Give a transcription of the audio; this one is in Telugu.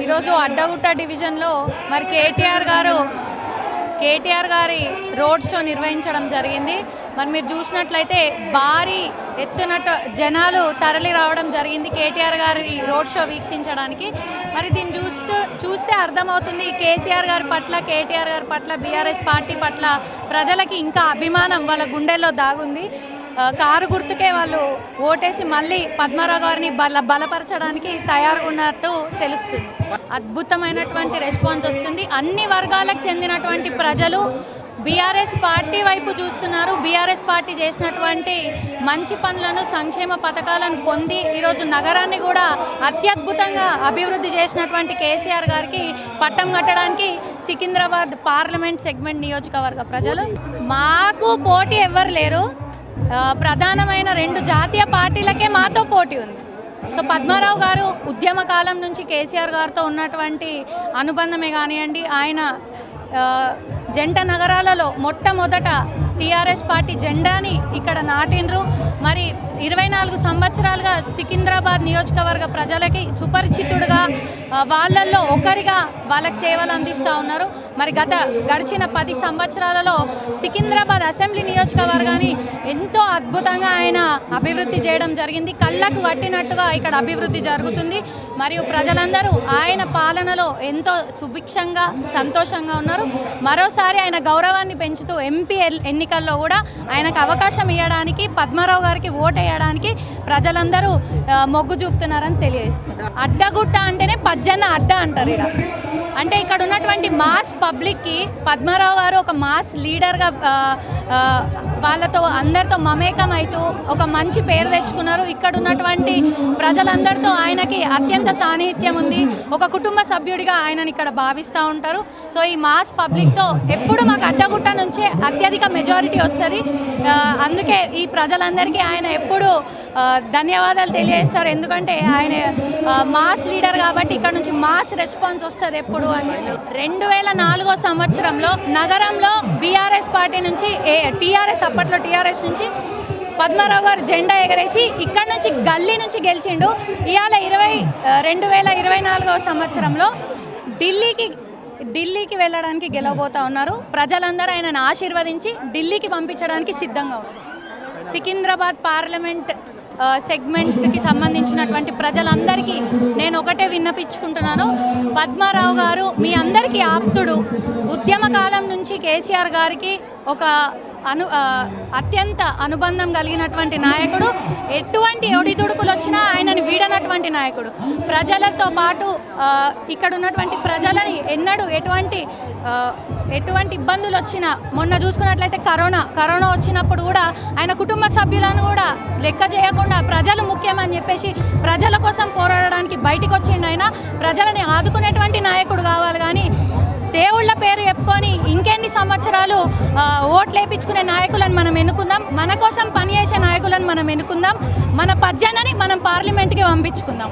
ఈరోజు అడ్డగుట్ట డివిజన్లో మరి కేటీఆర్ గారి రోడ్ షో నిర్వహించడం జరిగింది. మరి మీరు చూసినట్లయితే భారీ ఎత్తున జనాలు తరలి రావడం జరిగింది కేటీఆర్ గారి రోడ్ షో వీక్షించడానికి. మరి దీన్ని చూస్తే అర్థమవుతుంది కేసీఆర్ గారి పట్ల, కేటీఆర్ గారి పట్ల, బీఆర్ఎస్ పార్టీ పట్ల ప్రజలకి ఇంకా అభిమానం వాళ్ళ గుండెల్లో దాగుంది. కారు గుర్తుకే వాళ్ళు ఓటేసి మళ్ళీ పద్మారావు గారిని బలపరచడానికి తయారుగా ఉన్నట్టు తెలుస్తుంది. అద్భుతమైనటువంటి రెస్పాన్స్ వస్తుంది. అన్ని వర్గాలకు చెందినటువంటి ప్రజలు బీఆర్ఎస్ పార్టీ వైపు చూస్తున్నారు. బీఆర్ఎస్ పార్టీ చేసినటువంటి మంచి పనులను, సంక్షేమ పథకాలను పొంది ఈరోజు నగరాన్ని కూడా అత్యద్భుతంగా అభివృద్ధి చేసినటువంటి కేసీఆర్ గారికి పట్టం కట్టడానికి సికింద్రాబాద్ పార్లమెంట్ సెగ్మెంట్ నియోజకవర్గ ప్రజలు. మాకు పోటీ ఎవ్వరు లేరు. ప్రధానమైన 2 జాతీయ పార్టీలకే మాతో పోటీ ఉంది. సో పద్మారావు గారు ఉద్యమ కాలం నుంచి కేసీఆర్ గారితో ఉన్నటువంటి అనుబంధమే కానివ్వండి, ఆయన జంట నగరాలలో మొట్టమొదట టీఆర్ఎస్ పార్టీ జెండాని ఇక్కడ నాటిండ్రు. మరి 24 సంవత్సరాలుగా సికింద్రాబాద్ నియోజకవర్గ ప్రజలకి సుపరిచితుడుగా, వాళ్ళల్లో ఒకరిగా వాళ్ళకి సేవలు అందిస్తూ ఉన్నారు. మరి గడిచిన 10 సంవత్సరాలలో సికింద్రాబాద్ అసెంబ్లీ నియోజకవర్గాన్ని ఎంతో అద్భుతంగా ఆయన అభివృద్ధి చేయడం జరిగింది. కళ్ళకు కట్టినట్టుగా ఇక్కడ అభివృద్ధి జరుగుతుంది. మరియు ప్రజలందరూ ఆయన పాలనలో ఎంతో సుభిక్షంగా, సంతోషంగా ఉన్నారు. మరోసారి ఆయన గౌరవాన్ని పెంచుతూ ఎంపీ ఎన్నికల్లో కూడా ఆయనకు అవకాశం ఇవ్వడానికి, పద్మారావు గారికి ఓటు వేయడానికి ప్రజలందరూ మొగ్గు చూపుతున్నారని తెలియజేస్తున్నారు. అడ్డగుట్ట అంటేనే పజ్జన్న అడ్డ అంటారు. అంటే ఇక్కడ ఉన్నటువంటి మాస్ పబ్లిక్కి పద్మారావు గారు ఒక మాస్ లీడర్గా వాళ్ళతో అందరితో మమేకం అవుతూ ఒక మంచి పేరు తెచ్చుకున్నారు. ఇక్కడ ఉన్నటువంటి ప్రజలందరితో ఆయనకి అత్యంత సాన్నిహిత్యం ఉంది. ఒక కుటుంబ సభ్యుడిగా ఆయనని ఇక్కడ భావిస్తూ ఉంటారు. సో ఈ మాస్ పబ్లిక్తో ఎప్పుడు మాకు అడ్డగుట్ట నుంచే అత్యధిక మెజారిటీ వస్తుంది. అందుకే ఈ ప్రజలందరికీ ఆయన ఎప్పుడు ధన్యవాదాలు తెలియజేస్తారు. ఎందుకంటే ఆయన మాస్ లీడర్ కాబట్టి ఇక్కడ నుంచి మాస్ రెస్పాన్స్ వస్తుంది ఎప్పుడు అని. 2004 సంవత్సరంలో నగరంలో బీఆర్ఎస్ పార్టీ నుంచి అప్పట్లో టీఆర్ఎస్ నుంచి పద్మారావు గారు జెండా ఎగరేసి ఇక్కడ నుంచి గల్లీ నుంచి గెలిచిండు. ఇవాళ 2024 సంవత్సరంలో ఢిల్లీకి వెళ్ళడానికి గెలవబోతూ ఉన్నారు. ప్రజలందరూ ఆయనను ఆశీర్వదించి ఢిల్లీకి పంపించడానికి సిద్ధంగా ఉన్నారు. సికింద్రాబాద్ పార్లమెంట్ సెగ్మెంట్కి సంబంధించినటువంటి ప్రజలందరికీ నేను ఒకటే విన్నపించుకుంటున్నాను. పద్మారావు గారు మీ అందరికీ ఆప్తుడు. ఉద్యమ కాలం నుంచి కేసీఆర్ గారికి ఒక అత్యంత అనుబంధం కలిగినటువంటి నాయకుడు. ఎటువంటి ఒడిదుడుకులు వచ్చినా ఆయనని వీడనటువంటి నాయకుడు. ప్రజలతో పాటు ఇక్కడ ఉన్నటువంటి ప్రజలని ఎన్నడూ ఎటువంటి ఇబ్బందులు వచ్చినా, మొన్న చూసుకున్నట్లయితే కరోనా వచ్చినప్పుడు కూడా ఆయన కుటుంబ సభ్యులను కూడా లెక్క చేయకుండా ప్రజలు ముఖ్యమని చెప్పేసి ప్రజల కోసం పోరాడడానికి బయటకు వచ్చిండు. ఆయన ప్రజలని ఆదుకునేటువంటి నాయకుడు కావాలి. కానీ దేవుళ్ళ పేరు చెప్పుకొని ఇంకెన్ని సంవత్సరాలు ఓట్లు వేయించుకునే నాయకులను మనం ఎన్నుకుందాం. మన కోసం పనిచేసే నాయకులను మనం ఎన్నుకుందాం. మన పజ్జనని మనం పార్లమెంట్కి పంపించుకుందాం.